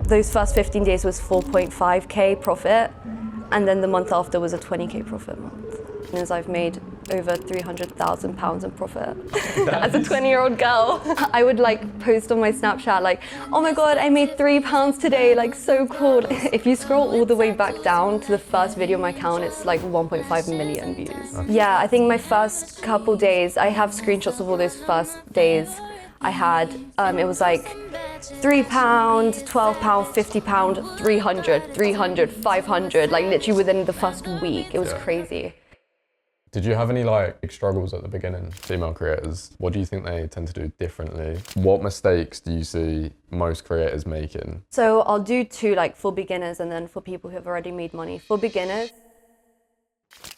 those first 15 days was 4.5k profit, and then the month after was a 20k profit month. Means I've made over £300,000 in profit as a 20-year-old girl. I would like post on my Snapchat like, oh my god, I made £3 today, like so cool. If you scroll all the way back down to the first video on my account, it's like 1.5 million views. Yeah, I think my first couple days, I have screenshots of all those first days I had. It was like £3, £12, £50, 300, 300, 500, like literally within the first week. It was crazy. Did you have any like struggles at the beginning? Female creators, what do you think they tend to do differently? What mistakes do you see most creators making? So I'll do two, like for beginners and then for people who have already made money. For beginners.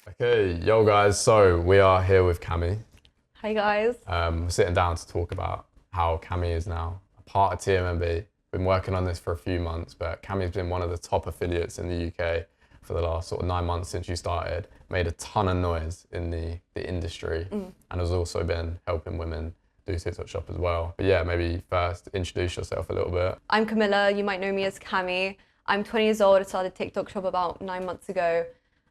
Okay, yo guys, so we are here with Cami. Hi guys. We're sitting down to talk about how Cami is now a part of TMMB. Been working on this for a few months, but Cami's been one of the top affiliates in the UK for the last sort of 9 months since you started. Made a ton of noise in the industry and has also been helping women do TikTok shop as well. But yeah, maybe first introduce yourself a little bit. I'm Camilla, you might know me as Cami. I'm 20 years old, I started TikTok shop about 9 months ago,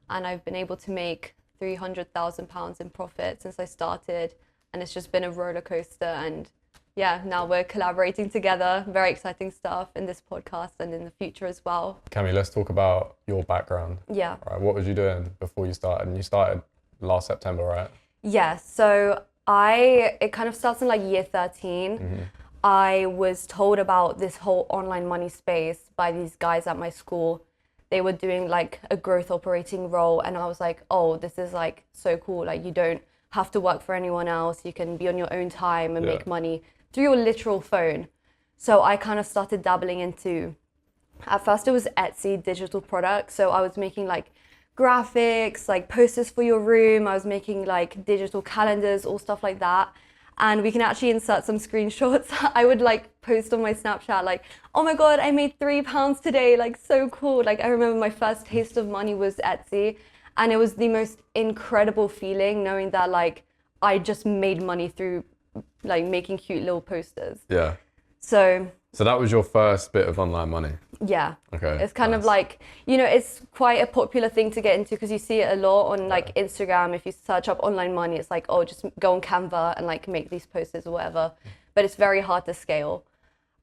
and I've been able to make £300,000 in profit since I started, and it's just been a roller coaster. And yeah, now we're collaborating together. Very exciting stuff in this podcast and in the future as well. Cami, let's talk about your background. Yeah. Right, what was you doing before you started? And you started last September, right? Yeah, so it kind of starts in like year 13. I was told about this whole online money space by these guys at my school. They were doing like a growth operating role, and I was like, oh, this is like so cool. Like you don't have to work for anyone else. You can be on your own time and make money through your literal phone. So I kind of started dabbling into, at first it was Etsy digital products. So I was making like graphics, like posters for your room. I was making like digital calendars, all stuff like that. And we can actually insert some screenshots. I would like post on my Snapchat like, oh my God, I made £3 today, like so cool. Like I remember my first taste of money was Etsy. And it was the most incredible feeling knowing that like I just made money through like making cute little posters. Yeah. So that was your first bit of online money? Yeah. Okay. It's kind of like, you know, it's quite a popular thing to get into because you see it a lot on like Instagram. If you search up online money, it's like, oh, just go on Canva and like make these posters or whatever. But it's very hard to scale.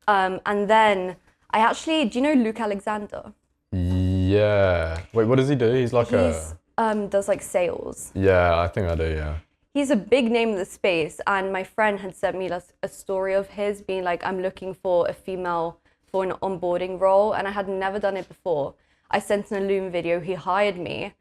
And then I actually, do you know Luke Alexander? Yeah. Wait, what does he do? He's does like sales. Yeah, I think I do, yeah. He's a big name in the space, and my friend had sent me a story of his being like, I'm looking for a female for an onboarding role, and I had never done it before. I sent an Loom video, he hired me.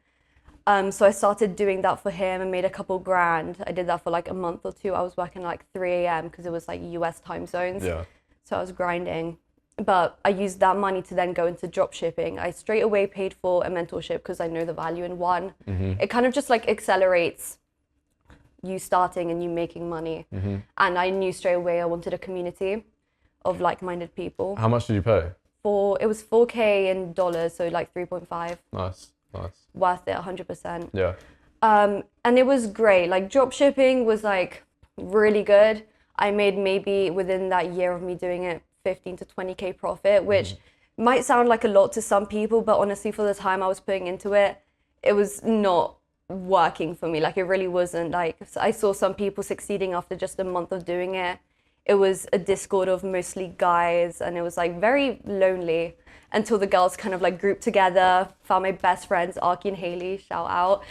So I started doing that for him and made a couple grand. I did that for like a month or two. I was working like 3 a.m. because it was like US time zones. Yeah. So I was grinding. But I used that money to then go into drop shipping. I straight away paid for a mentorship because I know the value in one. It kind of just like accelerates you starting and you making money. And I knew straight away I wanted a community of like-minded people. How much did you pay? It was 4K in dollars, so like 3.5. Nice. Worth it, 100%. Yeah. And it was great. Like drop shipping was like really good. I made maybe within that year of me doing it 15 to 20K profit, which might sound like a lot to some people, but honestly for the time I was putting into it, it was not working for me. Like it really wasn't. Like I saw some people succeeding after just a month of doing it. It was a Discord of mostly guys, and it was like very lonely until the girls kind of like grouped together, found my best friends, Arky and Haley, shout out.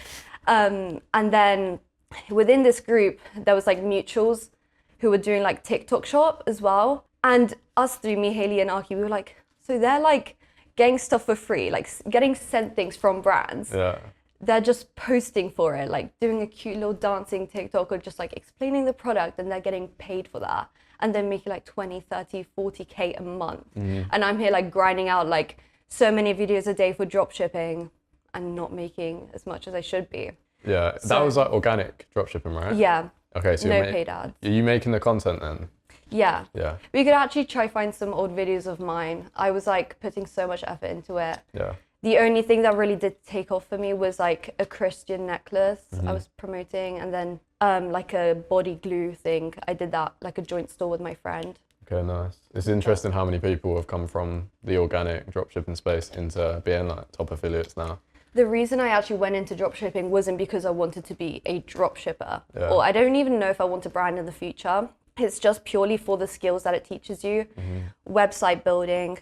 And then within this group, there was like mutuals who were doing like TikTok shop as well. And us three, me, Haley and Arky, we were like, so they're like getting stuff for free, like getting sent things from brands. Yeah. They're just posting for it, like doing a cute little dancing TikTok or just like explaining the product, and they're getting paid for that. And then making like 20, 30, 40K a month. And I'm here like grinding out like so many videos a day for drop shipping and not making as much as I should be. Yeah, that was like organic drop shipping, right? Yeah. Okay, so no paid ads. Are you making the content then? Yeah. Yeah. We could actually try find some old videos of mine. I was like putting so much effort into it. Yeah. The only thing that really did take off for me was like a Christian necklace I was promoting, and then like a body glue thing. I did that like a joint store with my friend. Okay, nice. It's interesting how many people have come from the organic dropshipping space into being like top affiliates now. The reason I actually went into dropshipping wasn't because I wanted to be a dropshipper, Yeah. or I don't even know if I want to brand in the future. It's just purely for the skills that it teaches you, website building,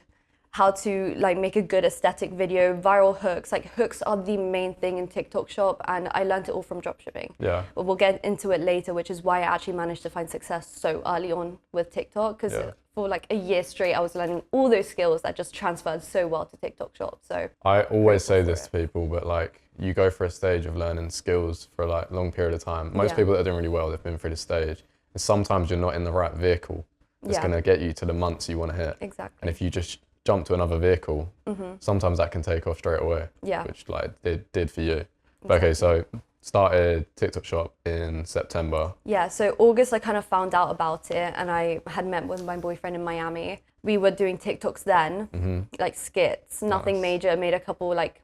how to like make a good aesthetic video, viral hooks. Like hooks are the main thing in TikTok shop, and I learned it all from dropshipping. Yeah. But we'll get into it later, which is why I actually managed to find success so early on with TikTok, because for like a year straight, I was learning all those skills that just transferred so well to TikTok shop. So I always say this to people, but like you go for a stage of learning skills for like a long period of time. Most people that are doing really well, they've been through the stage. And sometimes you're not in the right vehicle that's going to get you to the months you want to hit. Exactly. And if you just jump to another vehicle, sometimes that can take off straight away. Yeah. Which like did for you. But okay, so started TikTok shop in September. Yeah, so August I kind of found out about it, and I had met with my boyfriend in Miami. We were doing TikToks then, like skits, nothing major, made a couple like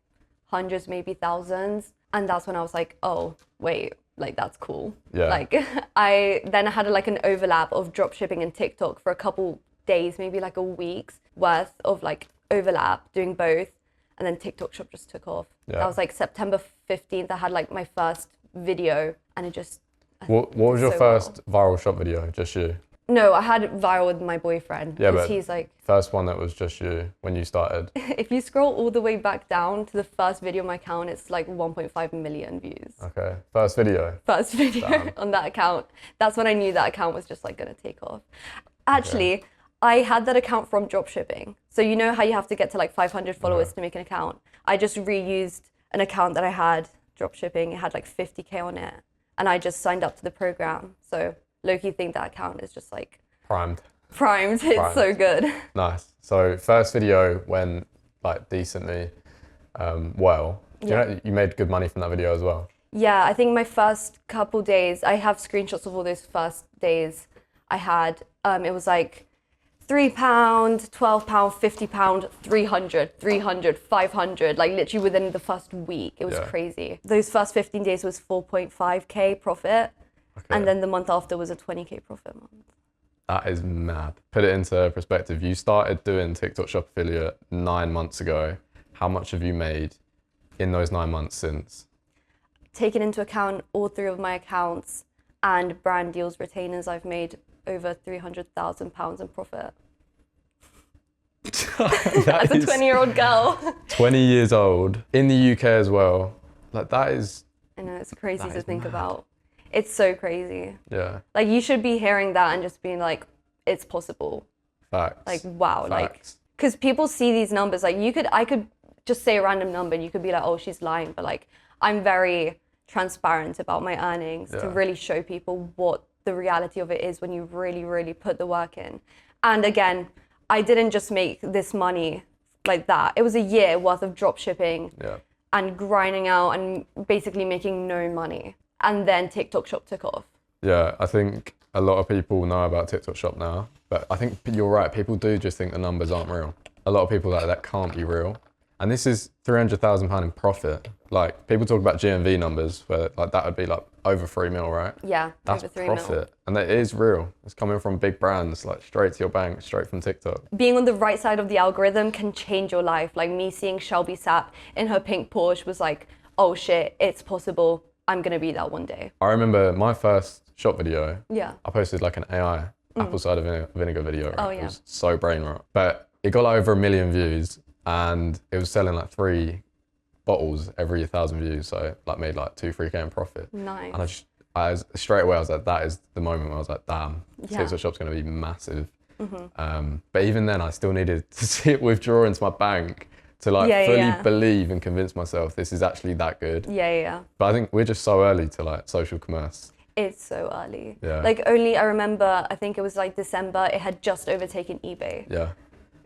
hundreds, maybe thousands. And that's when I was like, oh, wait, like that's cool. Yeah. Like I had like an overlap of drop shipping and TikTok for a couple days, maybe like a week's worth of like overlap doing both. And then TikTok shop just took off. Yeah. That was like September 15th. I had like my first video, and it just... What was your so first viral shop video? Just you? No, I had it viral with my boyfriend. Yeah, because but he's like... First one that was just you when you started. If you scroll all the way back down to the first video on my account, it's like 1.5 million views. Okay, first video. First video on that account. That's when I knew that account was just like gonna take off. Actually, I had that account from dropshipping. So you know how you have to get to like 500 followers to make an account? I just reused an account that I had dropshipping. It had like 50K on it. And I just signed up to the program. So low-key think that account is just like... Primed. It's so good. Nice. So first video went like decently well. Do you know you made good money from that video as well? Yeah, I think my first couple days, I have screenshots of all those first days I had. It was like £3, £12, £50, 300, 500, like literally within the first week. It was crazy. Those first 15 days was 4.5K profit. Okay. And then the month after was a 20K profit month. That is mad. Put it into perspective. You started doing TikTok Shop Affiliate 9 months ago. How much have you made in those 9 months since? Taking into account all 3 of my accounts and brand deals, retainers, I've made over £300,000 in profit. As a 20-year-old girl. 20 years old, in the UK as well. Like that is... I know, it's crazy to think about. It's so crazy. Yeah. Like you should be hearing that and just being like, it's possible. Facts. Like, wow. Facts. Like, because people see these numbers, like I could just say a random number and you could be like, oh, she's lying. But like, I'm very transparent about my earnings to really show people what the reality of it is when you really, really put the work in. And again, I didn't just make this money like that. It was a year worth of drop shipping and grinding out and basically making no money. And then TikTok Shop took off. Yeah, I think a lot of people know about TikTok Shop now, but I think you're right. People do just think the numbers aren't real. A lot of people that can't be real. And this is £300,000 in profit. Like people talk about GMV numbers where like that would be like over 3 mil, right? Yeah, that's over 3 profit. mil. And that is real. It's coming from big brands, like straight to your bank, straight from TikTok. Being on the right side of the algorithm can change your life. Like me seeing Shelby Sapp in her pink Porsche was like, oh shit, it's possible. I'm gonna be that one day. I remember my first shop video. Yeah. I posted like an AI apple cider vinegar video. Right? Oh yeah. It was so brain rot. But it got like over 1 million views and it was selling like 3 bottles every 1,000 views. So like made like 2-3K in profit. Nice. And I was straight away, I was like, that is the moment where I was like, damn, TikTok Shop's gonna be massive. But even then I still needed to see it withdraw into my bank to like fully believe and convince myself this is actually that good. Yeah. But I think we're just so early to like social commerce. It's so early. Yeah. Like only, I remember, I think it was like December, it had just overtaken eBay. Yeah.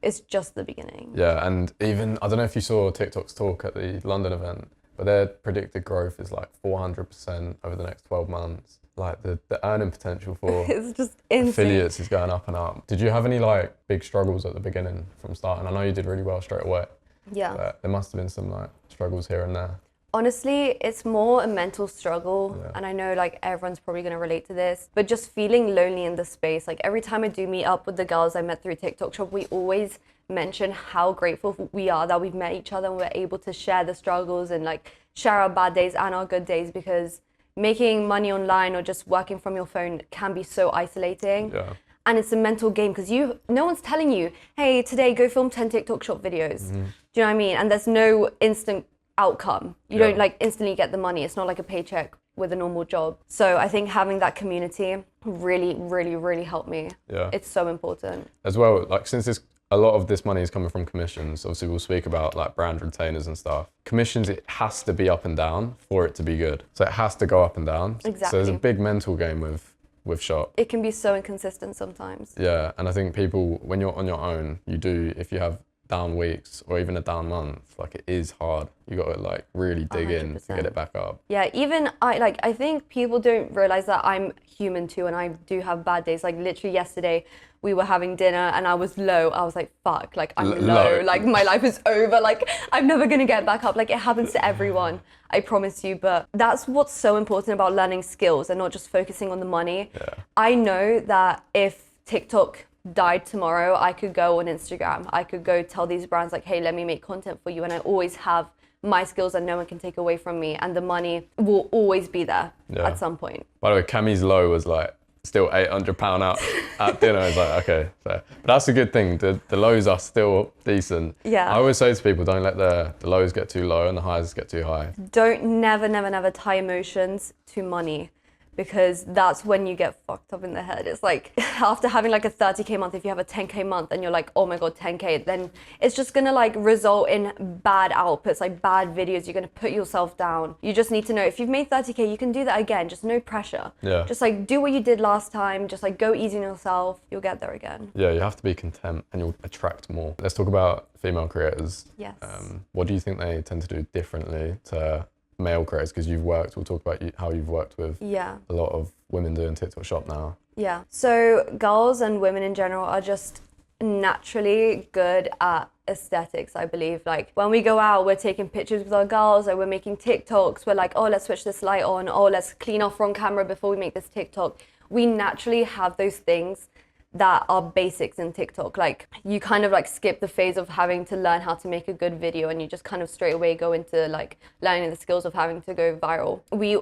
It's just the beginning. Yeah, and even, I don't know if you saw TikTok's talk at the London event, but their predicted growth is like 400% over the next 12 months. Like the earning potential for it's just insane. Affiliates is going up and up. Did you have any like big struggles at the beginning from starting? I know you did really well straight away. Yeah. But there must have been some like struggles here and there. Honestly, it's more a mental struggle. Yeah. And I know like everyone's probably going to relate to this, but just feeling lonely in the space. Like every time I do meet up with the girls I met through TikTok shop, we always mention how grateful we are that we've met each other and we're able to share the struggles and like share our bad days and our good days, because making money online or just working from your phone can be so isolating. Yeah. And it's a mental game because no one's telling you, hey, today go film 10 TikTok shop videos. Do you know what I mean? And there's no instant outcome. You don't like instantly get the money. It's not like a paycheck with a normal job. So I think having that community really, really, really helped me. Yeah. It's so important. As well, like since a lot of this money is coming from commissions, obviously we'll speak about like brand retainers and stuff. Commissions, it has to be up and down for it to be good. So it has to go up and down. Exactly. So there's a big mental game with shop. It can be so inconsistent sometimes. Yeah, and I think people, when you're on your own, if you have down weeks or even a down month, like it is hard. You got to like really dig in to get it back up. Yeah, even I think people don't realize that I'm human too, and I do have bad days. Like literally yesterday we were having dinner and I was low. I was like, fuck, like I'm low. Like my life is over. Like I'm never gonna get back up. Like it happens to everyone, I promise you. But that's what's so important about learning skills and not just focusing on the money. Yeah. I know that if TikTok died tomorrow, I could go on Instagram. I could go tell these brands like, hey, let me make content for you. And I always have my skills that no one can take away from me. And the money will always be there at some point. By the way, Cami's low was like still £800 out at dinner. It's like, okay, so but that's a good thing. The lows are still decent. Yeah. I always say to people, don't let the lows get too low and the highs get too high. Don't never tie emotions to money, because that's when you get fucked up in the head. It's like after having like a 30K month, if you have a 10K month and you're like, oh my God, 10K, then it's just gonna like result in bad outputs, like bad videos. You're gonna put yourself down. You just need to know if you've made 30K, you can do that again. Just no pressure. Yeah. Just like do what you did last time. Just like go easy on yourself. You'll get there again. Yeah, you have to be content and you'll attract more. Let's talk about female creators. Yes. What do you think they tend to do differently to male creators? Because we'll talk about how you've worked with a lot of women doing TikTok shop now. Yeah. So girls and women in general are just naturally good at aesthetics, I believe. Like when we go out, we're taking pictures with our girls, or we're making TikToks. We're like, oh, let's switch this light on. Oh, let's clean off from camera before we make this TikTok. We naturally have those things that are basics in TikTok. Like you kind of like skip the phase of having to learn how to make a good video, and you just kind of straight away go into like learning the skills of having to go viral. We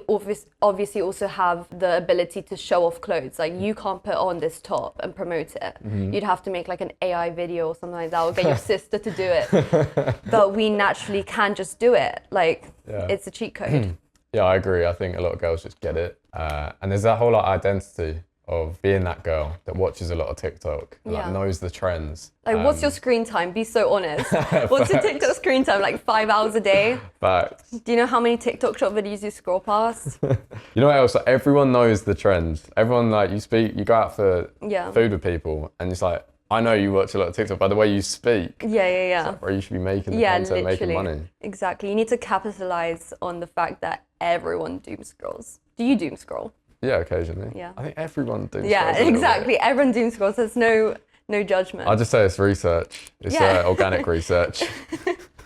obviously also have the ability to show off clothes. Like you can't put on this top and promote it. You'd have to make like an AI video or something like that, or get your sister to do it. But we naturally can just do it. Like it's a cheat code. Yeah, I agree. I think a lot of girls just get it. And there's that whole identity of being that girl that watches a lot of TikTok and like knows the trends. Like what's your screen time? Be so honest. What's your TikTok screen time? Like 5 hours a day? Facts. Do you know how many TikTok shop videos you scroll past? You know what else? Like, everyone knows the trends. Everyone, like you go out for food with people and it's like, I know you watch a lot of TikTok by the way you speak. Yeah. Like, or you should be making the content, making money. Exactly. You need to capitalize on the fact that everyone doom scrolls. Do you doom scroll? Yeah, occasionally. Yeah. I think everyone doom scrolls. Yeah, exactly. Everyone doom scrolls. There's no judgment. I just say it's research. It's organic research.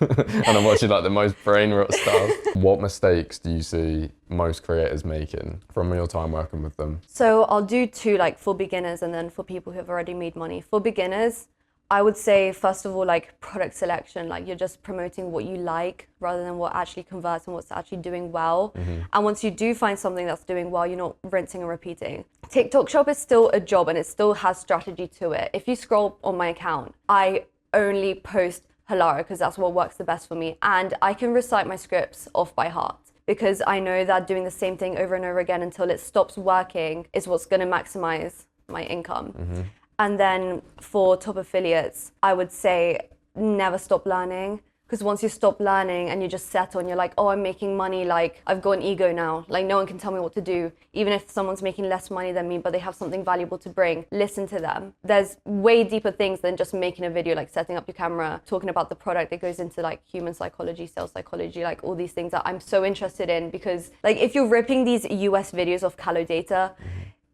And I'm watching like the most brain rot stuff. What mistakes do you see most creators making from your time working with them? So I'll do two, like for beginners and then for people who have already made money. For beginners, I would say, first of all, like product selection, like you're just promoting what you like rather than what actually converts and what's actually doing well. And once you do find something that's doing well, you're not rinsing and repeating. TikTok shop is still a job and it still has strategy to it. If you scroll on my account, I only post Halara because that's what works the best for me. And I can recite my scripts off by heart, because I know that doing the same thing over and over again until it stops working is what's going to maximize my income. And then for top affiliates, I would say never stop learning, because once you stop learning and you just settle and you're like, oh, I'm making money, like I've got an ego now, like no one can tell me what to do. Even if someone's making less money than me, but they have something valuable to bring, listen to them. There's way deeper things than just making a video, like setting up your camera, talking about the product. It goes into like human psychology, sales psychology, like all these things that I'm so interested in, because like if you're ripping these US videos off Callow data,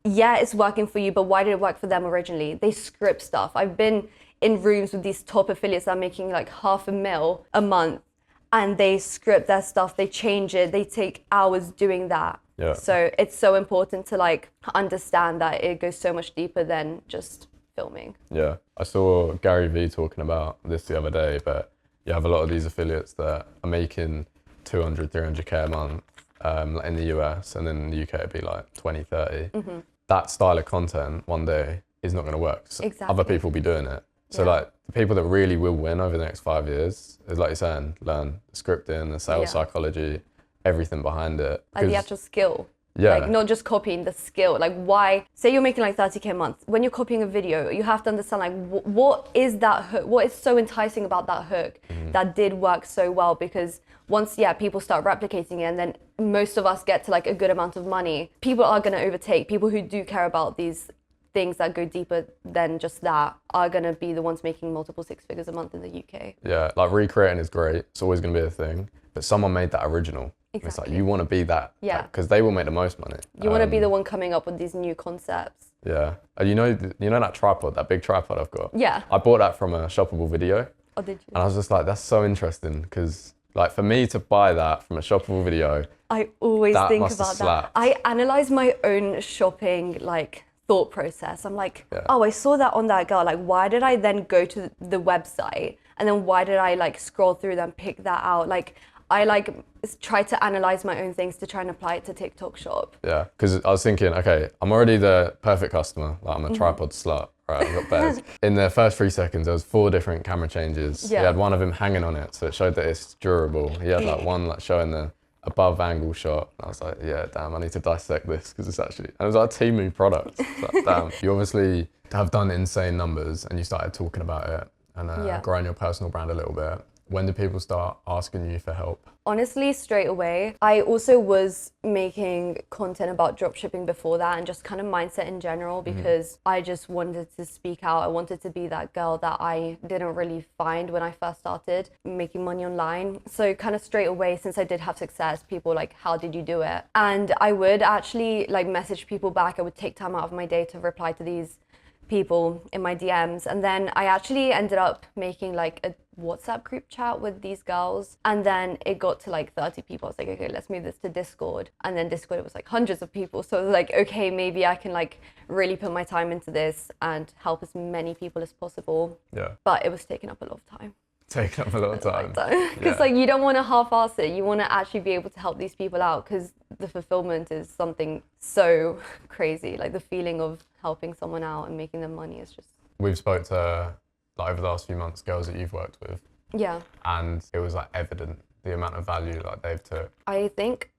yeah, it's working for you, but why did it work for them originally? They script stuff. I've been in rooms with these top affiliates that are making like $500,000 a month, and they script their stuff, they change it, they take hours doing that. Yeah. So it's so important to like understand that it goes so much deeper than just filming. Yeah, I saw Gary Vee talking about this the other day, but you have a lot of these affiliates that are making 200, 300K a month like in the US, and then in the UK it'd be like 20, 30. That style of content one day is not going to work. So Exactly. other people will be doing it. So like the people that really will win over the next 5 years is, like you're saying, learn the scripting, the sales psychology, everything behind it. Like the actual skill. Yeah. Like not just copying, the skill. Like why, say you're making like 30K a month. When you're copying a video, you have to understand like what is that hook? What is so enticing about that hook that did work so well? Because once, people start replicating it, and then most of us get to like a good amount of money, people are going to overtake. People who do care about these things that go deeper than just that are going to be the ones making multiple six figures a month in the UK. Yeah, like recreating is great. It's always going to be a thing. But someone made that original. Exactly. It's like you want to be that. Yeah. Because they will make the most money. You want to be the one coming up with these new concepts. Yeah. And you know that tripod, that big tripod I've got? Yeah. I bought that from a shoppable video. Oh, did you? And I was just like, that's so interesting, because like for me to buy that from a shoppable video, I always that think must have about that. slapped. I analyze my own shopping like thought process. I'm like, oh, I saw that on that girl. Like, why did I then go to the website? And then why did I like scroll through them, pick that out? Like, I like try to analyze my own things to try and apply it to TikTok Shop. Yeah, because I was thinking, okay, I'm already the perfect customer. Like I'm a tripod slut. Right, I've got bears. In the first 3 seconds, there was 4 different camera changes. Yeah. He had one of him hanging on it, so it showed that it's durable. He had like one like showing the above angle shot. And I was like, yeah, damn, I need to dissect this, because it's actually, and it was like a Temu product. Like, damn. You obviously have done insane numbers, and you started talking about it and growing your personal brand a little bit. When did people start asking you for help? Honestly, straight away. I also was making content about dropshipping before that, and just kind of mindset in general, because I just wanted to speak out. I wanted to be that girl that I didn't really find when I first started making money online. So kind of straight away, since I did have success, people like, how did you do it? And I would actually like message people back. I would take time out of my day to reply to these people in my DMs. And then I actually ended up making like a WhatsApp group chat with these girls, and then it got to like 30 people. I was like, okay, let's move this to Discord. And then Discord, it was like hundreds of people. So it was like, okay, maybe I can like really put my time into this and help as many people as possible. Yeah. But it was taking up a lot of time. Taking up a lot of time. Because like you don't want to half-ass it. You want to actually be able to help these people out, because the fulfillment is something so crazy. Like the feeling of helping someone out and making them money is just... We've spoke to, like over the last few months, girls that you've worked with. Yeah. And it was like evident the amount of value like they've took. I think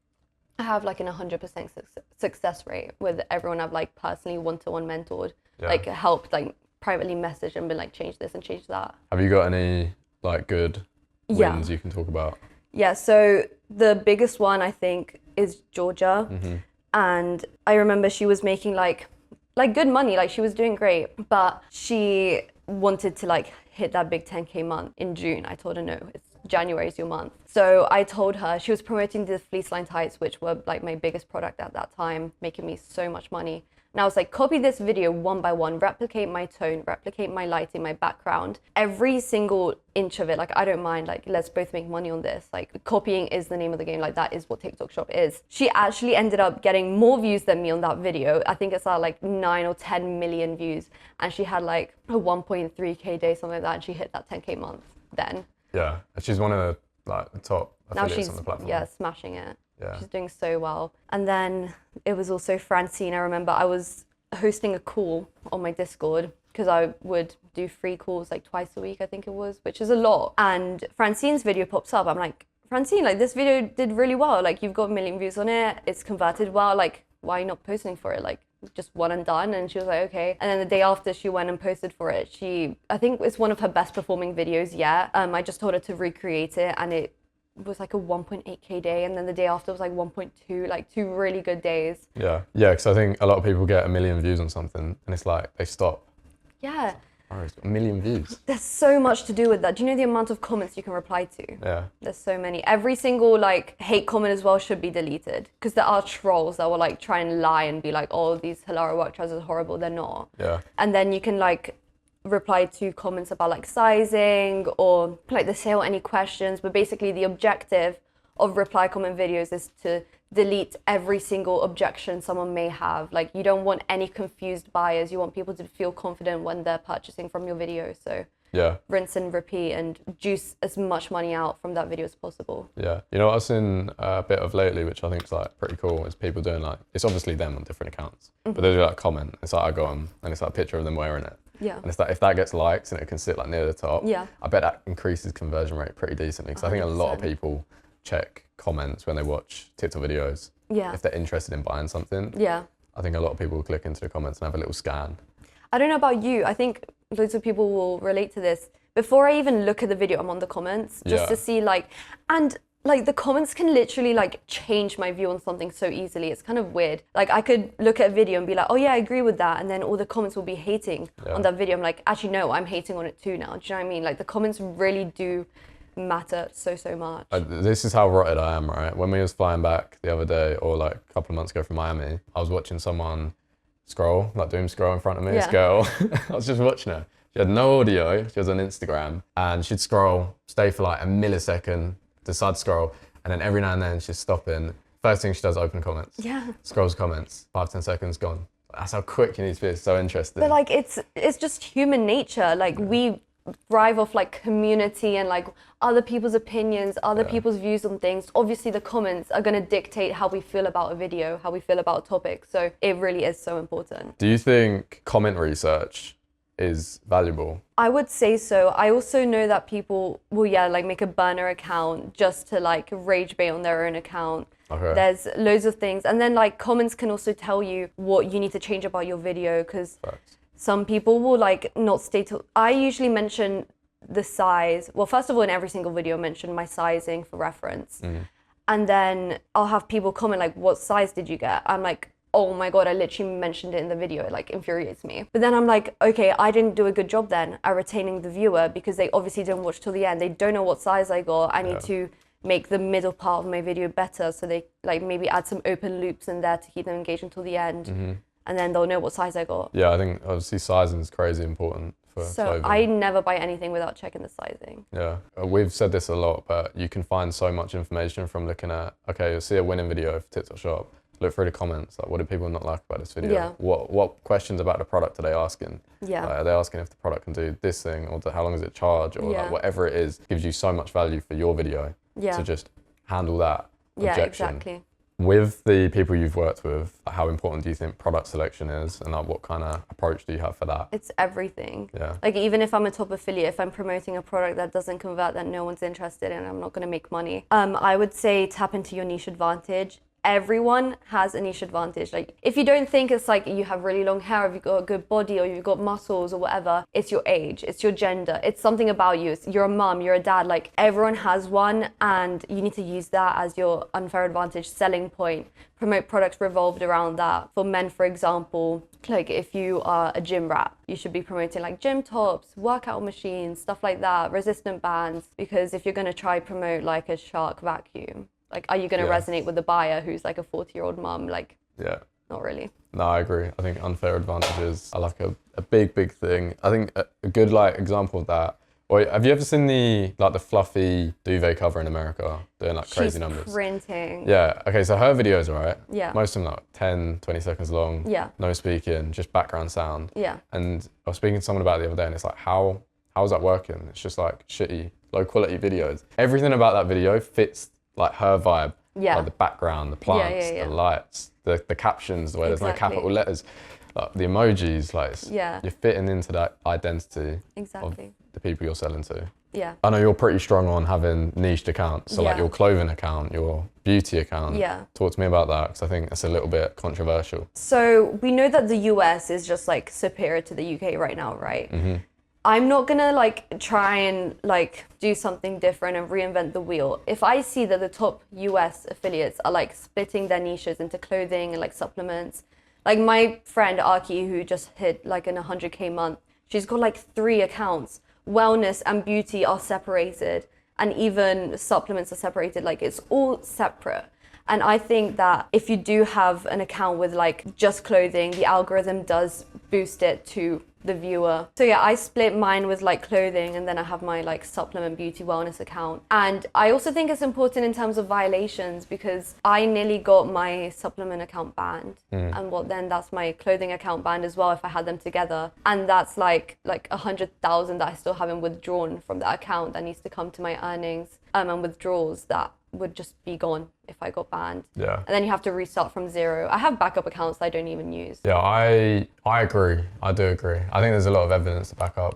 I have like an 100% success rate with everyone I've like personally one-to-one mentored, like helped, like privately message and been like, change this and change that. Have you got any like good wins you can talk about? Yeah, so the biggest one I think is Georgia. And I remember she was making like good money, like she was doing great, but she wanted to like hit that big 10K month in June. I told her, no, it's January is your month. So I told her, she was promoting the fleece line tights, which were like my biggest product at that time, making me so much money. And I was like, copy this video one by one, replicate my tone, replicate my lighting, my background, every single inch of it. Like, I don't mind, like, let's both make money on this. Like, copying is the name of the game. Like, that is what TikTok Shop is. She actually ended up getting more views than me on that video. I think it's like 9 or 10 million views. And she had like a 1.3K day, something like that. And she hit that 10K month then. Yeah, and she's one of the like the top affiliates on the platform. Yeah, smashing it. Yeah. She's doing so well. And then it was also Francine. I remember I was hosting a call on my Discord, because I would do free calls like twice a week, I think it was, which is a lot. And Francine's video pops up. I'm like, Francine, like this video did really well. Like you've got 1 million views on it. It's converted well. Like, why are you not posting for it? Like, just one and done. And she was like, okay. And then the day after she went and posted for it, I think it's one of her best performing videos yet. I just told her to recreate it, and it was like a 1.8K day, and then the day after was like 1.2, like 2 really good days. Yeah, because I think a lot of people get 1 million views on something and it's like they stop. Yeah. Oh, it's got 1 million views. There's so much to do with that. Do you know the amount of comments you can reply to? Yeah. There's so many. Every single like hate comment as well should be deleted, because there are trolls that will like try and lie and be like, oh, these Halara work trousers are horrible. They're not. Yeah. And then you can like reply to comments about like sizing or like the sale, any questions. But basically the objective of reply comment videos is to delete every single objection someone may have. Like you don't want any confused buyers. You want people to feel confident when they're purchasing from your video. So yeah, rinse and repeat and juice as much money out from that video as possible. Yeah, you know what I've seen a bit of lately, which I think is like pretty cool, is people doing like, it's obviously them on different accounts, but they do like comment. It's like I got them and it's like a picture of them wearing it. Yeah. And it's like if that gets likes and it can sit like near the top, yeah, I bet that increases conversion rate pretty decently. Because I think a lot of people check comments when they watch TikTok videos. Yeah. If they're interested in buying something. Yeah. I think a lot of people will click into the comments and have a little scan. I don't know about you. I think loads of people will relate to this. Before I even look at the video, I'm on the comments just to see like, and like the comments can literally like change my view on something so easily. It's kind of weird. Like I could look at a video and be like, oh yeah, I agree with that. And then all the comments will be hating on that video. I'm like, actually, no, I'm hating on it too now. Do you know what I mean? Like the comments really do matter so much. This is how rotted I am, right? When we was flying back the other day, or like a couple of months ago from Miami, I was watching someone scroll, like doom scroll in front of me, this girl. I was just watching her. She had no audio, she was on Instagram, and she'd scroll, stay for like a millisecond, decide to scroll, and then every now and then she's stopping. First thing she does, open comments. Yeah. Scrolls comments, 5-10 seconds, gone. That's how quick you need to be. It's so interesting. But like it's just human nature. Like we thrive off like community and like other people's opinions, other people's views on things. Obviously the comments are going to dictate how we feel about a video, how we feel about a topic. So it really is so important. Do you think comment research is valuable? I would say so. I also know that people will like make a burner account just to like rage bait on their own account. Okay. There's loads of things, and then like comments can also tell you what you need to change about your video, because some people will like not stay till I usually mention the size. Well, first of all, in every single video mention my sizing for reference. And then I'll have people comment like, what size did you get? I'm like, oh my God, I literally mentioned it in the video. It like infuriates me. But then I'm like, okay, I didn't do a good job then at retaining the viewer, because they obviously didn't watch till the end. They don't know what size I got. I need to make the middle part of my video better. So they like maybe add some open loops in there to keep them engaged until the end. And then they'll know what size I got. Yeah, I think obviously sizing is crazy important for clothing. I never buy anything without checking the sizing. Yeah, we've said this a lot, but you can find so much information from looking at, okay, you'll see a winning video for TikTok Shop. Look through the comments, like what do people not like about this video? Yeah. What questions about the product are they asking? Yeah. Are they asking if the product can do this thing, or how long does it charge, or like whatever it is, gives you so much value for your video. Yeah. To just handle that objection. Yeah, exactly. With the people you've worked with, how important do you think product selection is, and like what kind of approach do you have for that? It's everything. Yeah. Like even if I'm a top affiliate, if I'm promoting a product that doesn't convert, that no one's interested in, I'm not going to make money. I would say tap into your niche advantage. Everyone has a niche advantage. Like if you don't think it's like you have really long hair, if you've got a good body, or you've got muscles or whatever, it's your age, it's your gender, it's something about you. You're a mum, you're a dad, like everyone has one, and you need to use that as your unfair advantage, selling point. Promote products revolved around that. For men, for example, like if you are a gym rat, you should be promoting like gym tops, workout machines, stuff like that, resistant bands, because if you're going to try promote like a Shark vacuum, like, are you going to resonate with the buyer who's like a 40-year-old mum? Like, not really. No, I agree. I think unfair advantages are like a big thing. I think a good like example of that. Or have you ever seen the fluffy duvet cover in America doing like crazy numbers? She's printing. Yeah. Okay. So her videos are right. Yeah. Most of them like 10, 20 seconds long. Yeah. No speaking, just background sound. Yeah. And I was speaking to someone about it the other day, and it's like, how is that working? It's just like shitty, low quality videos. Everything about that video fits like her vibe. Yeah. Like the background, the plants, the lights, the captions, where there's no capital letters, like the emojis, like you're fitting into that identity of the people you're selling to. Yeah. I know you're pretty strong on having niched accounts, so like your clothing account, your beauty account. Yeah. Talk to me about that, because I think that's a little bit controversial. So we know that the US is just like superior to the UK right now, right? Mm-hmm. I'm not gonna like try and like do something different and reinvent the wheel. If I see that the top US affiliates are like splitting their niches into clothing and like supplements, like my friend Aki, who just hit like an 100K month, she's got like 3 accounts. Wellness and beauty are separated, and even supplements are separated. Like it's all separate. And I think that if you do have an account with like just clothing, the algorithm does boost it to the viewer. So yeah, I split mine with like clothing, and then I have my like supplement beauty wellness account. And I also think it's important in terms of violations, because I nearly got my supplement account banned, and then that's my clothing account banned as well if I had them together. And that's like 100,000 that I still haven't withdrawn from that account that needs to come to my earnings and withdrawals that would just be gone if I got banned. Yeah. And then you have to restart from zero. I have backup accounts that I don't even use. Yeah, I agree. I do agree. I think there's a lot of evidence to back up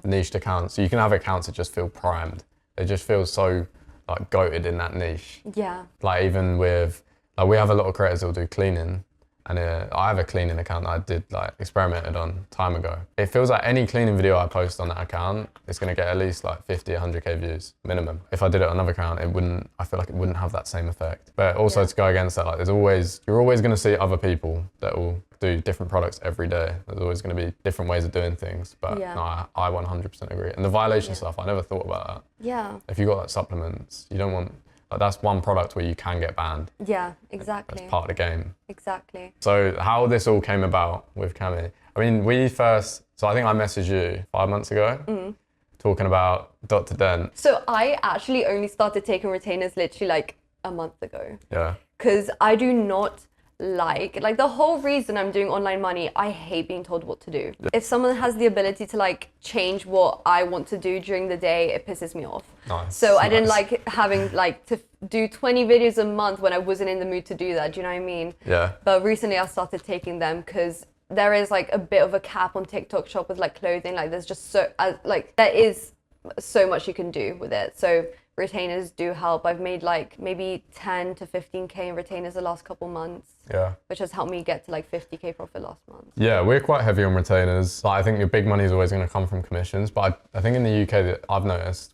niched accounts. So you can have accounts that just feel primed. They just feel so like goated in that niche. Yeah. Like even with, like we have a lot of creators that will do cleaning. And I have a cleaning account that I did like experimented on time ago. It feels like any cleaning video I post on that account, it's gonna get at least like 50, 100K views minimum. If I did it on another account, I feel like it wouldn't have that same effect. But also to go against that, like you're always gonna see other people that will do different products every day. There's always gonna be different ways of doing things. But no, I 100% agree. And the violation stuff, I never thought about that. Yeah. If you got like supplements, you don't want, like that's one product where you can get banned. Yeah, exactly. That's part of the game. Exactly. So how this all came about with Cami, I mean, so I think I messaged you 5 months ago talking about Dr. Dent. So I actually only started taking retainers literally like a month ago. Yeah. Because I do not like the whole reason I'm doing online money, I hate being told what to do. Yeah. If someone has the ability to like change what I want to do during the day, it pisses me off. Nice. So I didn't like having like to do 20 videos a month when I wasn't in the mood to do that. Do you know what I mean? Yeah. But recently I started taking them because there is like a bit of a cap on TikTok shop with like clothing. Like there's just there is so much you can do with it. So retainers do help. I've made like maybe 10 to 15K in retainers the last couple months. Yeah. Which has helped me get to like 50K profit last month. Yeah, we're quite heavy on retainers. Like, I think your big money is always going to come from commissions. But I think in the UK that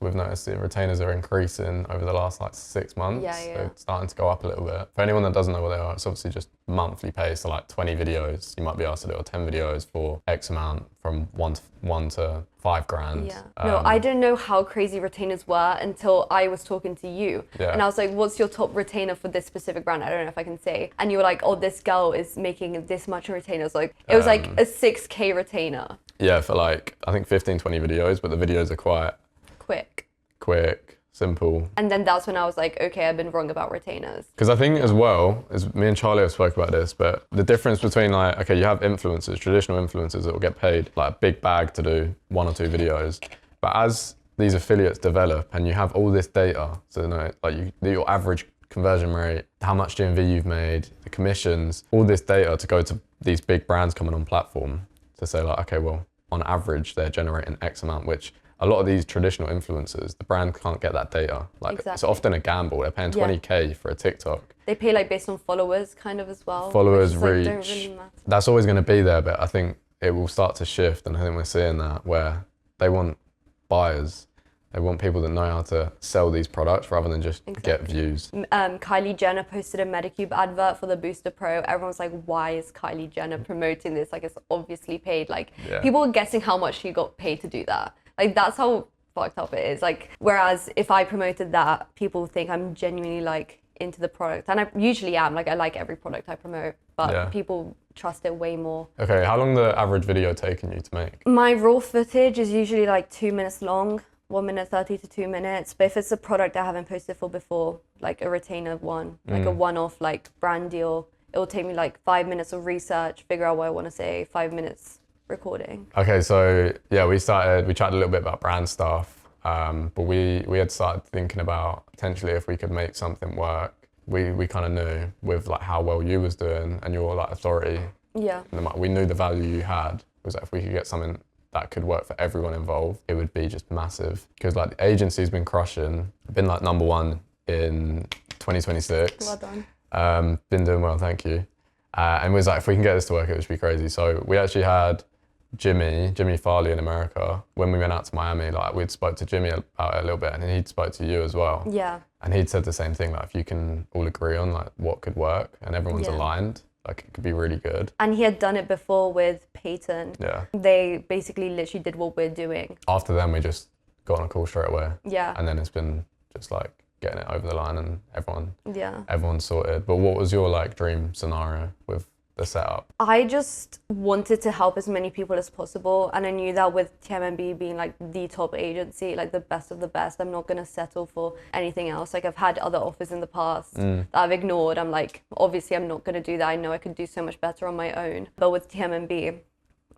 we've noticed that retainers are increasing over the last like 6 months. Yeah. So it's starting to go up a little bit. For anyone that doesn't know what they are, it's obviously just monthly pay. So like 20 videos, you might be asked to do, or 10 videos for X amount from one to $5,000. Yeah. No, I didn't know how crazy retainers were until I was talking to you. Yeah. And I was like, what's your top retainer for this specific brand? I don't know if I can say. And you were like, oh, this girl is making this much in retainers. Like, it was like a 6K retainer. Yeah, for like, I think 15, 20 videos, but the videos are quite quick, simple. And then that's when I was like, okay, I've been wrong about retainers. Because I think as well, as me and Charlie have spoke about this, but the difference between like, okay, you have influencers, traditional influencers that will get paid like a big bag to do 1 or 2 videos. But as these affiliates develop and you have all this data, so you know, like your average conversion rate, how much GMV you've made, the commissions, all this data to go to these big brands coming on platform to say like, okay, well, on average, they're generating X amount, which a lot of these traditional influencers, the brand can't get that data. Like It's often a gamble. They're paying 20K for a TikTok. They pay like based on followers kind of as well. Followers, Like, reach. don't really matter. That's always going to be there, but I think it will start to shift. And I think we're seeing that where they want buyers. They want people that know how to sell these products rather than just get views. Kylie Jenner posted a Medicube advert for the Booster Pro. Everyone's like, why is Kylie Jenner promoting this? Like, it's obviously paid. Like, people are guessing how much she got paid to do that. Like, that's how fucked up it is. Like, whereas if I promoted that, people think I'm genuinely like into the product. And I usually am. Like, I like every product I promote, but people trust it way more. Okay, how long the average video taking you to make? My raw footage is usually like 2 minutes long. 1 minute 30 to 2 minutes. But if it's a product I haven't posted for before, like a retainer one, like a one-off like brand deal, it will take me like 5 minutes of research, figure out what I want to say, 5 minutes recording. Okay, so yeah, we chatted a little bit about brand stuff, but we had started thinking about potentially if we could make something work. We kind of knew with like how well you was doing and your like authority. Yeah. And we knew the value you had was that if we could get something that could work for everyone involved, it would be just massive. Because like the agency's been crushing, been like #1 in 2026. Well done. Been doing well, thank you. And we was like, if we can get this to work, it would be crazy. So we actually had Jimmy Farley in America. When we went out to Miami, like we'd spoke to Jimmy about it a little bit, and he'd spoke to you as well. Yeah. And he'd said the same thing, like if you can all agree on like what could work and everyone's aligned, like it could be really good. And he had done it before with Peyton. Yeah. They basically literally did what we're doing. After then, we just got on a call straight away. Yeah. And then it's been just like getting it over the line and everyone's sorted. But what was your like dream scenario with the setup? I just wanted to help as many people as possible, and I knew that with TMMB being like the top agency, like the best of the best, I'm not gonna settle for anything else. Like I've had other offers in the past that I've ignored. I'm like, obviously I'm not gonna do that. I know I could do so much better on my own. But with TMMB,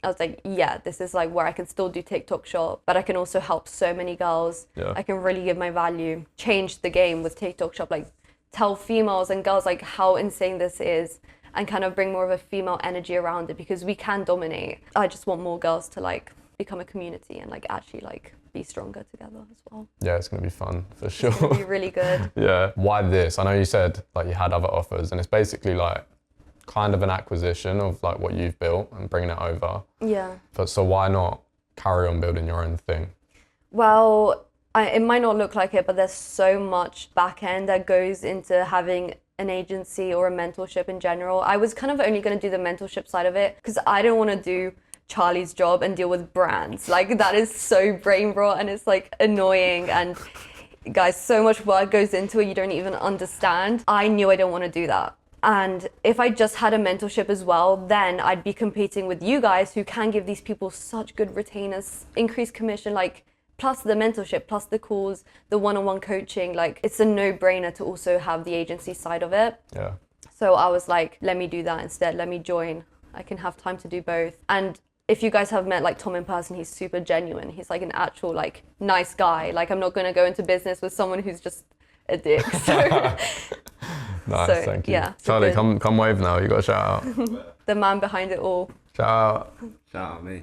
I was like, yeah, this is like where I can still do TikTok shop, but I can also help so many girls. Yeah. I can really give my value, change the game with TikTok shop, like tell females and girls like how insane this is, and kind of bring more of a female energy around it, because we can dominate. I just want more girls to like become a community and like actually like be stronger together as well. Yeah, it's gonna be fun for sure. It's gonna be really good. Yeah. Why this? I know you said like you had other offers, and it's basically like kind of an acquisition of like what you've built and bringing it over. Yeah. But so why not carry on building your own thing? Well, it might not look like it, but there's so much back end that goes into having an agency or a mentorship in general. I was kind of only going to do the mentorship side of it because I don't want to do Charlie's job and deal with brands. Like that is so brain rot and it's like annoying, and guys, so much work goes into it you don't even understand. I knew I don't want to do that. And if I just had a mentorship as well, then I'd be competing with you guys who can give these people such good retainers, increased commission, like plus the mentorship, plus the calls, the one-on-one coaching. Like it's a no-brainer to also have the agency side of it. Yeah. So I was like, let me do that instead. Let me join. I can have time to do both. And if you guys have met like Tom in person, he's super genuine. He's like an actual like nice guy. Like I'm not going to go into business with someone who's just a dick. So Nice, so, thank you. yeah, Charlie, come wave now. You got to shout out. the man behind it all. Shout out. Shout out me.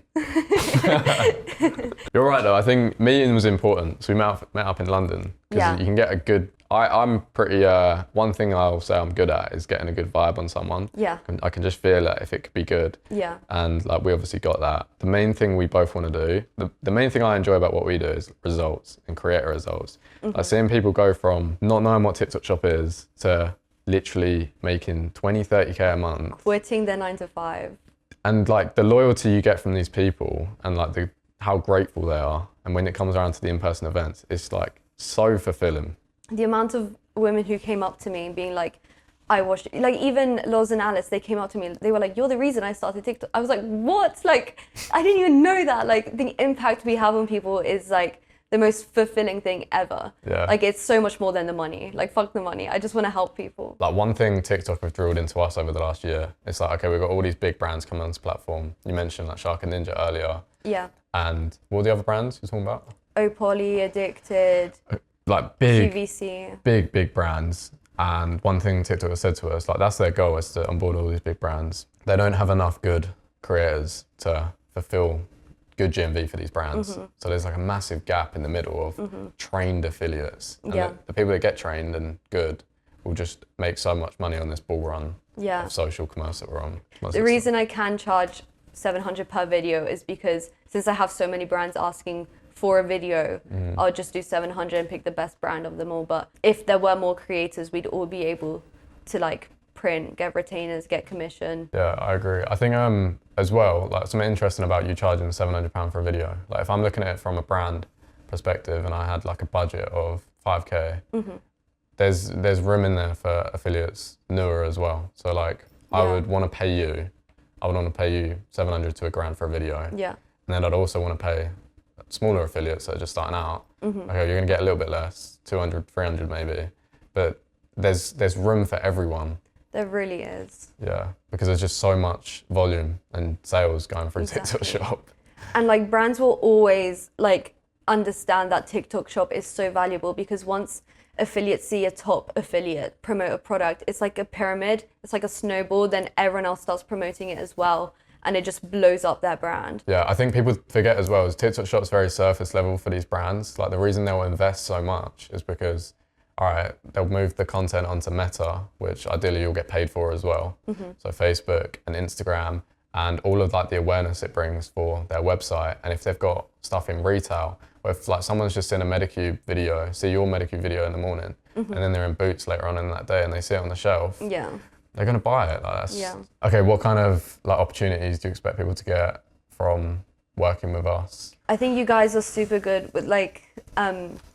You're right though. I think meeting was important. So we met up in London because Yeah. you can get a good. I'm pretty. One thing I'll say I'm good at is getting a good vibe on someone. Yeah. I can just feel it if it could be good. Yeah. And like we obviously got that. The main thing we both want to do, the main thing I enjoy about what we do is results and creator results. Like seeing people go from not knowing what TikTok shop is to literally making 20, 30K a month. Quitting their 9 to 5. And like the loyalty you get from these people and like how grateful they are. And when it comes around to the in-person events, it's like so fulfilling. The amount of women who came up to me being like, I watched, like even Loz and Alice, they came up to me, they were like, you're the reason I started TikTok. I was like, what? Like, I didn't even know that. Like the impact we have on people is like the most fulfilling thing ever. Yeah. Like it's so much more than the money. Like fuck the money. I just want to help people. Like one thing TikTok have drilled into us over the last year, it's like, okay, we've got all these big brands coming onto the platform. You mentioned like Shark and Ninja earlier. Yeah. And what were the other brands you're talking about? Opoly, Addicted, Like big, QVC. big brands. And one thing TikTok has said to us, like that's their goal, is to onboard all these big brands. They don't have enough good creators to fulfill good GMV for these brands. So there's like a massive gap in the middle of trained affiliates. And Yeah. the people that get trained and good will just make so much money on this bull run Yeah. of social commerce that we're on. The reason I can charge 700 per video is because since I have so many brands asking for a video, I'll just do 700 and pick the best brand of them all. But if there were more creators, we'd all be able to like print, get retainers, get commission. Yeah, I agree. I think as well, like something interesting about you charging £700 for a video. Like if I'm looking at it from a brand perspective and I had like a budget of 5K, there's room in there for affiliates newer as well. So like I Yeah. would want to pay you, I would want to pay you 700 to £1,000 for a video. Yeah. And then I'd also want to pay smaller affiliates that are just starting out. Okay, you're gonna get a little bit less, 200, 300 maybe. But there's room for everyone. There really is. Yeah, because there's just so much volume and sales going through TikTok Exactly. shop. And like brands will always like understand that TikTok shop is so valuable, because once affiliates see a top affiliate promote a product, it's like a pyramid, it's like a snowball, then everyone else starts promoting it as well. And it just blows up their brand. Yeah, I think people forget as well is TikTok shop's very surface level for these brands. Like the reason they'll invest so much is because, all right, they'll move the content onto Meta, which ideally you'll get paid for as well. So Facebook and Instagram and all of like the awareness it brings for their website. And if they've got stuff in retail, or if like someone's just in a Medicube video, see your Medicube video in the morning, and then they're in Boots later on in that day and they see it on the shelf, Yeah. they're gonna buy it. Like that's, Yeah. Okay, what kind of like opportunities do you expect people to get from working with us? I think you guys are super good with like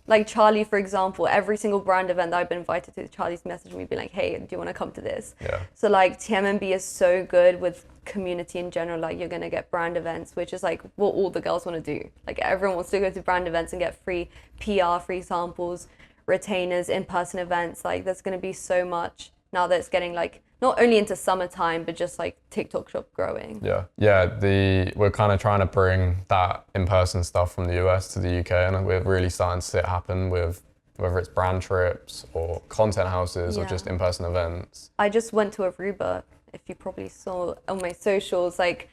Like Charlie, for example, every single brand event that I've been invited to, Charlie's messaged me, be like, hey, do you want to come to this? Yeah. So like TMMB is so good with community in general. Like you're going to get brand events, which is like what all the girls want to do. Like everyone wants to go to brand events and get free PR, free samples, retainers, in-person events. Like there's going to be so much now that it's getting like not only into summertime, but just like TikTok shop growing. We're kind of trying to bring that in-person stuff from the US to the UK, and we're really starting to see it happen with whether it's brand trips or content houses or just in-person events. I just went to Aruba, if you probably saw on my socials, like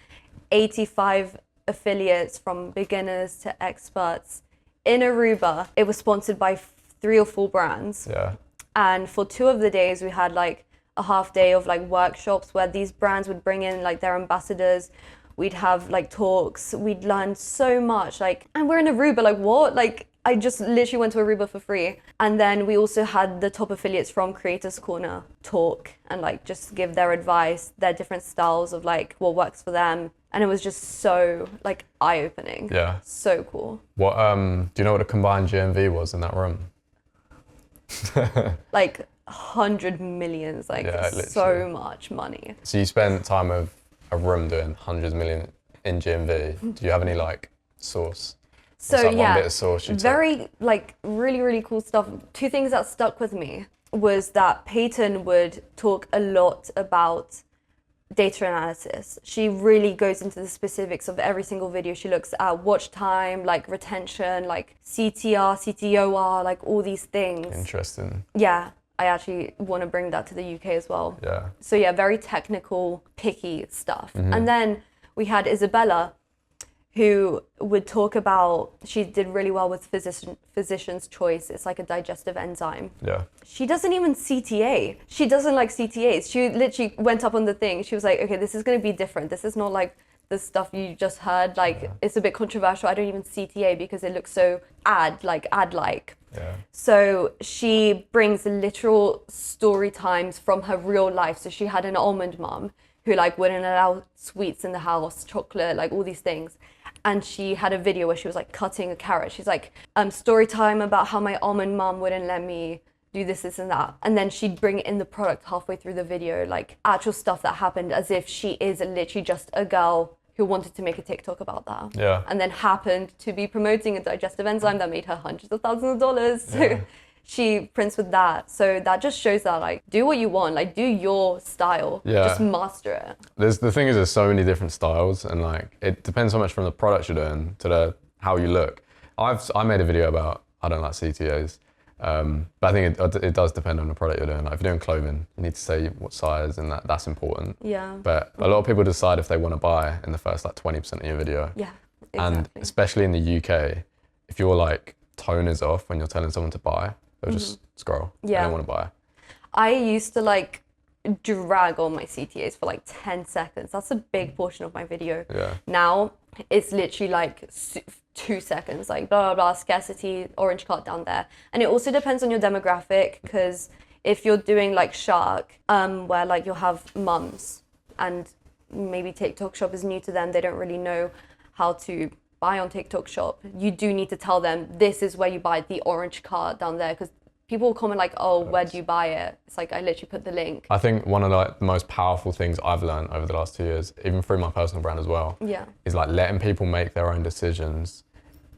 85 affiliates from beginners to experts in Aruba. It was sponsored by 3 or 4 brands. Yeah. And for 2 of the days, we had like a half day of like workshops where these brands would bring in like their ambassadors. We'd have like talks. We'd learn so much. Like, and we're in Aruba. Like what? Like I just literally went to Aruba for free. And then we also had the top affiliates from Creators Corner talk and like just give their advice, their different styles of like what works for them. And it was just so like eye-opening. Yeah. So cool. What do you know what the combined GMV was in that room? Like 100 millions, like so much money. So you spent time of a room doing hundreds of million in GMV. Do you have any like source? So like yeah, one bit of source very like really cool stuff. 2 things that stuck with me was that Peyton would talk a lot about data analysis. She really goes into the specifics of every single video. She looks at watch time, like retention, like CTR, CTOR, like all these things. Interesting. Yeah, I actually want to bring that to the UK as well. Yeah. So yeah, very technical, picky stuff. And then we had Isabella, who would talk about, she did really well with physician's choice. It's like a digestive enzyme. Yeah. She doesn't even CTA. She doesn't like CTAs. She literally went up on the thing. She was like, okay, this is going to be different. This is not like the stuff you just heard. Like, it's a bit controversial. I don't even CTA because it looks so ad-like. Yeah. So she brings literal story times from her real life. So she had an almond mom who like wouldn't allow sweets in the house, chocolate, like all these things. And she had a video where she was like cutting a carrot. She's like, story time about how my almond mom wouldn't let me do this and that. And then she'd bring in the product halfway through the video, like actual stuff that happened, as if she is literally just a girl who wanted to make a TikTok about that. Yeah. And then happened to be promoting a digestive enzyme that made her hundreds of thousands of dollars. So she prints with that. So that just shows that like, do what you want, like do your style, just master it. The thing is, there's so many different styles, and like it depends so much from the products you're doing to how you look. I made a video about I don't like CTAs, but I think it does depend on the product you're doing. Like if you're doing clothing, you need to say what size, and that's important. Yeah. But a lot of people decide if they want to buy in the first like 20% of your video. Yeah. Exactly. And especially in the UK, if your like tone is off when you're telling someone to buy, they'll just scroll. Yeah. They don't want to buy. I used to like drag all my CTAs for like 10 seconds. That's a big portion of my video. Yeah. Now it's literally like 2 seconds, like blah, blah, blah, scarcity, orange card down there. And it also depends on your demographic, because if you're doing like Shark, where like you'll have mums and maybe TikTok Shop is new to them, they don't really know how to buy on TikTok Shop, you do need to tell them this is where you buy the orange card down there, because people will comment like, oh, where do you buy it? It's like, I literally put the link. I think one of the most powerful things I've learned over the last 2 years, even through my personal brand as well, is like letting people make their own decisions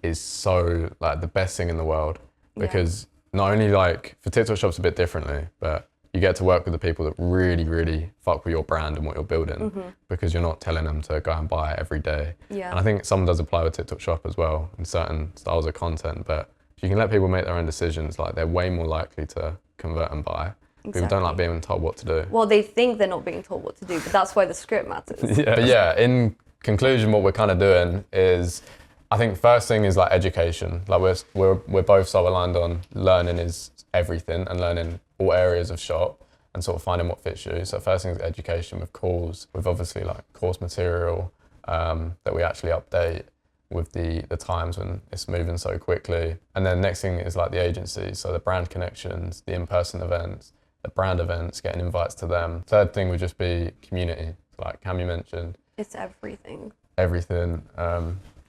is so like the best thing in the world, because not only like for TikTok Shop's a bit differently, but you get to work with the people that really fuck with your brand and what you're building, because you're not telling them to go and buy it every day. Yeah. And I think some does apply with TikTok Shop as well in certain styles of content, but if you can let people make their own decisions, like they're way more likely to convert and buy. Exactly. People don't like being told what to do. Well, they think they're not being told what to do, but that's why the script matters. But yeah, in conclusion, what we're kind of doing is, I think first thing is like education. Like we're both so aligned on learning is everything, and learning all areas of shop and sort of finding what fits you. So first thing is education with calls, with obviously like course material that we actually update with the times when it's moving so quickly. And then next thing is like the agency, so the brand connections, the in-person events, the brand events, getting invites to them. Third thing would just be community, like Cami mentioned. It's everything. Everything.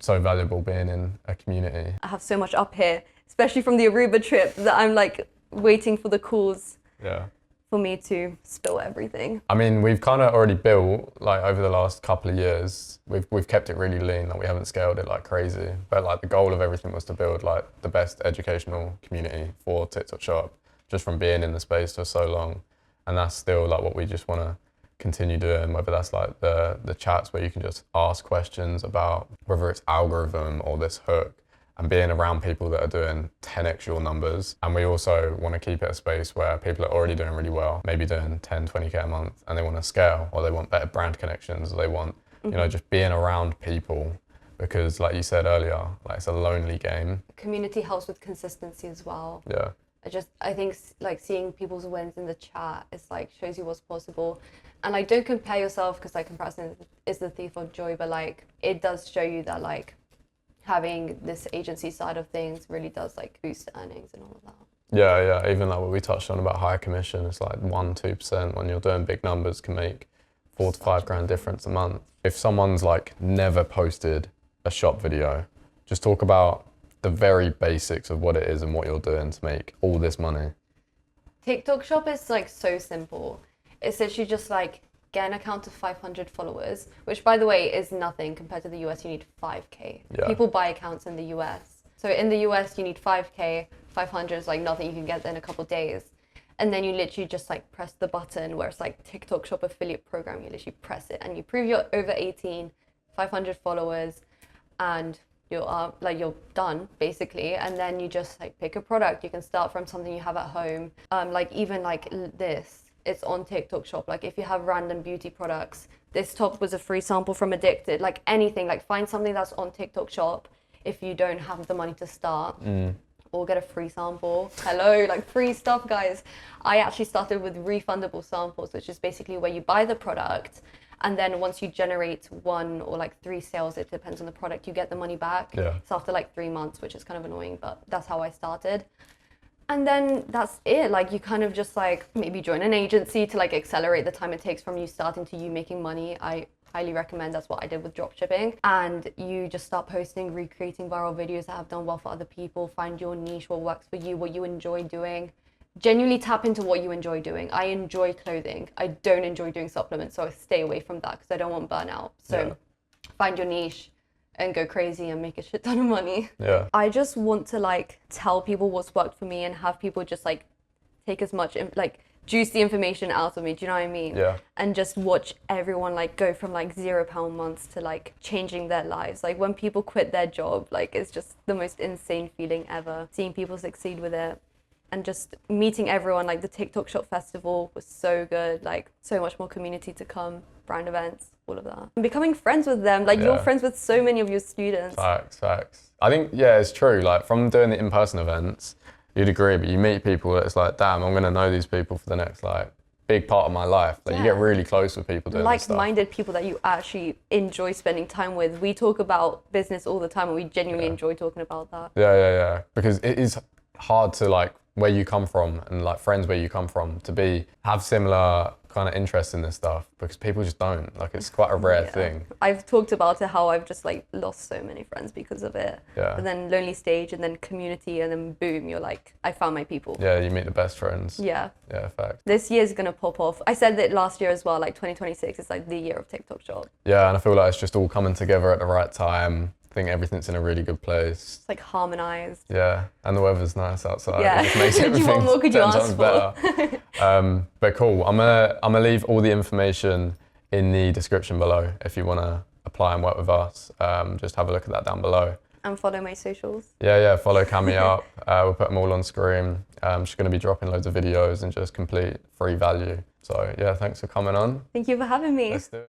So valuable being in a community. I have so much up here especially from the Aruba trip, that I'm like waiting for the calls for me to spill everything. I mean, we've kind of already built, like over the last couple of years, we've kept it really lean, like we haven't scaled it like crazy. But like the goal of everything was to build like the best educational community for TikTok Shop, just from being in the space for so long. And that's still like what we just want to continue doing, whether that's like the chats where you can just ask questions about whether it's algorithm or this hook, and being around people that are doing 10x your numbers. And we also want to keep it a space where people are already doing really well, maybe doing 10, 20K a month, and they want to scale, or they want better brand connections, or they want, you know, just being around people, because like you said earlier, like it's a lonely game. Community helps with consistency as well. Yeah. I think like seeing people's wins in the chat, it's like shows you what's possible. And like, don't compare yourself, because like comparison is the thief of joy, but like it does show you that like having this agency side of things really does like boost earnings and all of that. Yeah, even like what we touched on about high commission, it's like 1-2% when you're doing big numbers can make $4 to $5 grand difference a month. If someone's like never posted a shop video, just talk about the very basics of what it is and what you're doing to make all this money. TikTok Shop is like so simple. It's literally just like get an account of 500 followers, which by the way is nothing compared to the US. You need 5K. Yeah. People buy accounts in the US. So in the US you need 5K, 500 is like nothing, you can get in a couple days. And then you literally just like press the button where it's like TikTok Shop affiliate program. You literally press it and you prove you're over 18, 500 followers, and you're done basically. And then you just like pick a product. You can start from something you have at home. Like even like this, it's on TikTok Shop. Like if you have random beauty products, this top was a free sample from Addicted. Like anything, like find something that's on TikTok Shop if you don't have the money to start, or get a free sample. Hello, like free stuff, guys. I actually started with refundable samples, which is basically where you buy the product, and then once you generate 1 or like 3 sales, it depends on the product, you get the money back. Yeah. It's after like 3 months, which is kind of annoying, but that's how I started. And then that's it. Like you kind of just like maybe join an agency to like accelerate the time it takes from you starting to you making money. I highly recommend. That's what I did with dropshipping. And you just start posting, recreating viral videos that have done well for other people. Find your niche, what works for you, what you enjoy doing. Genuinely tap into what you enjoy doing. I enjoy clothing. I don't enjoy doing supplements, so I stay away from that because I don't want burnout. So find your niche and go crazy and make a shit ton of money. Yeah. I just want to like tell people what's worked for me and have people just like take as much like juice the information out of me. Do you know what I mean? Yeah. And just watch everyone like go from like £0 months to like changing their lives. Like when people quit their job, like it's just the most insane feeling ever. Seeing people succeed with it. And just meeting everyone, like the TikTok Shop Festival was so good, like so much more community to come, brand events, all of that. And becoming friends with them, like you're friends with so many of your students. Facts. I think, yeah, it's true. Like from doing the in-person events, you'd agree, but you meet people that it's like, damn, I'm gonna know these people for the next like big part of my life. Like you get really close with people doing this stuff. Like-minded people that you actually enjoy spending time with. We talk about business all the time and we genuinely enjoy talking about that. Yeah. Because it is hard to like, where you come from and like friends where you come from to have similar kind of interest in this stuff, because people just don't. Like it's quite a rare thing. I've talked about it, how I've just like lost so many friends because of it. Yeah. But then lonely stage and then community and then boom, you're like, I found my people. Yeah, you meet the best friends. Yeah. Yeah, fact. This year's gonna pop off. I said that last year as well, like 2026 is like the year of TikTok Shop. Yeah, and I feel like it's just all coming together at the right time. I think everything's in a really good place. It's like harmonized. Yeah, and the weather's nice outside. Yeah. It just makes everything What more could you 10 ask times for? better. But cool. I'm gonna leave all the information in the description below if you wanna apply and work with us. Just have a look at that down below. And follow my socials. Yeah. Follow Cami up. We'll put them all on screen. She's gonna be dropping loads of videos and just complete free value. So yeah, thanks for coming on. Thank you for having me. Let's do it.